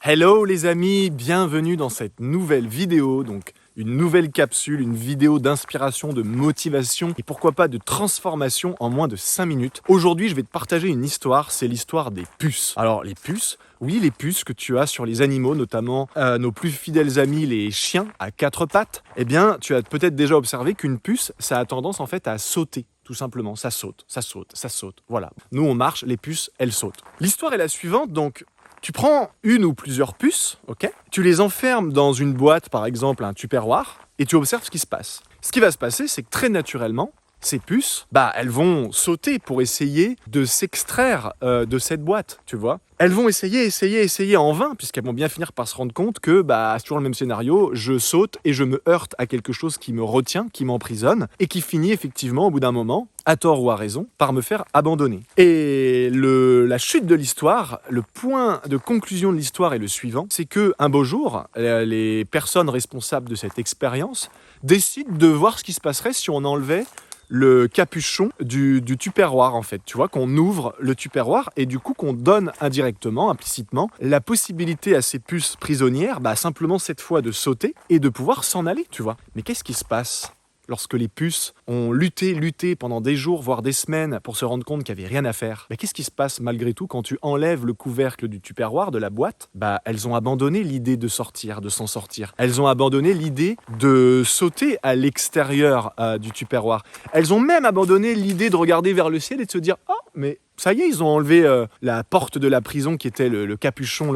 Hello les amis, bienvenue dans cette nouvelle vidéo, donc une nouvelle capsule, une vidéo d'inspiration, de motivation et pourquoi pas de transformation en moins de 5 minutes. Aujourd'hui, je vais te partager une histoire, c'est l'histoire des puces. Alors les puces, oui les puces que tu as sur les animaux, notamment nos plus fidèles amis les chiens à 4 pattes, eh bien tu as peut-être déjà observé qu'une puce, ça a tendance en fait à sauter. Tout simplement, ça saute, ça saute, ça saute, voilà. Nous on marche, les puces, elles sautent. L'histoire est la suivante, donc tu prends une ou plusieurs puces, ok ? Tu les enfermes dans une boîte, par exemple un tupperware, et tu observes ce qui se passe. Ce qui va se passer, c'est que très naturellement, ces puces, elles vont sauter pour essayer de s'extraire de cette boîte, tu vois. Elles vont essayer en vain, puisqu'elles vont bien finir par se rendre compte que c'est toujours le même scénario, je saute et je me heurte à quelque chose qui me retient, qui m'emprisonne, et qui finit effectivement, au bout d'un moment, à tort ou à raison, par me faire abandonner. Et la chute de l'histoire, le point de conclusion de l'histoire est le suivant, c'est qu'un beau jour, les personnes responsables de cette expérience décident de voir ce qui se passerait si on enlevait le capuchon du tupperware en fait, tu vois, qu'on ouvre le tupperware et du coup qu'on donne indirectement, implicitement, la possibilité à ces puces prisonnières, simplement cette fois de sauter et de pouvoir s'en aller, tu vois. Mais qu'est-ce qui se passe lorsque les puces ont lutté pendant des jours, voire des semaines, pour se rendre compte qu'il n'y avait rien à faire? Qu'est-ce qui se passe malgré tout quand tu enlèves le couvercle du tupperware, de la boîte? Elles ont abandonné l'idée de sortir, de s'en sortir. Elles ont abandonné l'idée de sauter à l'extérieur du tupperware. Elles ont même abandonné l'idée de regarder vers le ciel et de se dire « Oh, mais ça y est, ils ont enlevé la porte de la prison qui était le capuchon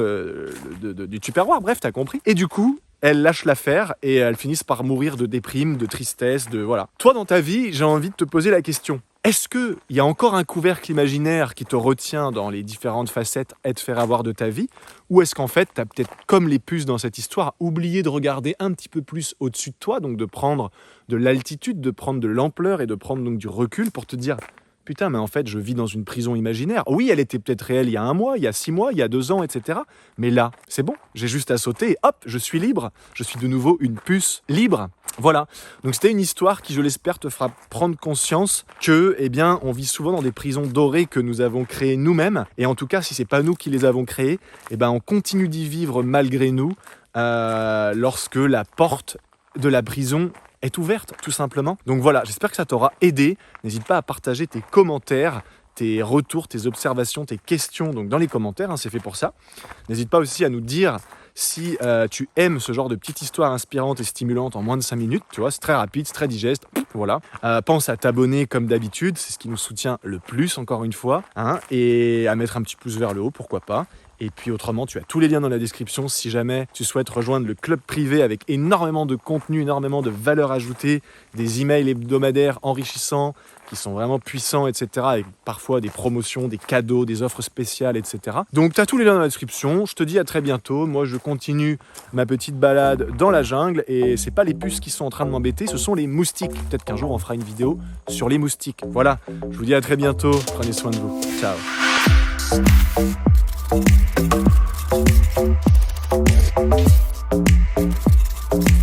du tupperware. » Bref, t'as compris. Et du coup, elles lâchent l'affaire et elles finissent par mourir de déprime, de tristesse, de voilà. Toi, dans ta vie, j'ai envie de te poser la question. Est-ce qu'il y a encore un couvercle imaginaire qui te retient dans les différentes facettes et te faire avoir de ta vie? Ou est-ce qu'en fait, tu as peut-être, comme les puces dans cette histoire, oublié de regarder un petit peu plus au-dessus de toi, donc de prendre de l'altitude, de prendre de l'ampleur et de prendre donc du recul pour te dire « Putain, mais en fait, je vis dans une prison imaginaire. Oui, elle était peut-être réelle il y a 1 mois, il y a 6 mois, il y a 2 ans, etc. Mais là, c'est bon, j'ai juste à sauter et hop, je suis libre. Je suis de nouveau une puce libre. » Voilà. Donc c'était une histoire qui, je l'espère, te fera prendre conscience que, on vit souvent dans des prisons dorées que nous avons créées nous-mêmes. Et en tout cas, si c'est pas nous qui les avons créées, on continue d'y vivre malgré nous lorsque la porte de la prison est ouverte, tout simplement. Donc voilà, j'espère que ça t'aura aidé. N'hésite pas à partager tes commentaires, tes retours, tes observations, tes questions donc dans les commentaires, c'est fait pour ça. N'hésite pas aussi à nous dire si tu aimes ce genre de petites histoires inspirantes et stimulantes en moins de 5 minutes, tu vois, c'est très rapide, c'est très digeste, voilà. Pense à t'abonner comme d'habitude, c'est ce qui nous soutient le plus, encore une fois, et à mettre un petit pouce vers le haut, pourquoi pas. Et puis autrement, tu as tous les liens dans la description si jamais tu souhaites rejoindre le club privé avec énormément de contenu, énormément de valeur ajoutée, des emails hebdomadaires enrichissants qui sont vraiment puissants, etc. Avec parfois des promotions, des cadeaux, des offres spéciales, etc. Donc tu as tous les liens dans la description. Je te dis à très bientôt. Moi, je continue ma petite balade dans la jungle et c'est pas les puces qui sont en train de m'embêter, ce sont les moustiques. Peut-être qu'un jour on fera une vidéo sur les moustiques. Voilà, je vous dis à très bientôt. Prenez soin de vous. Ciao. Thank you.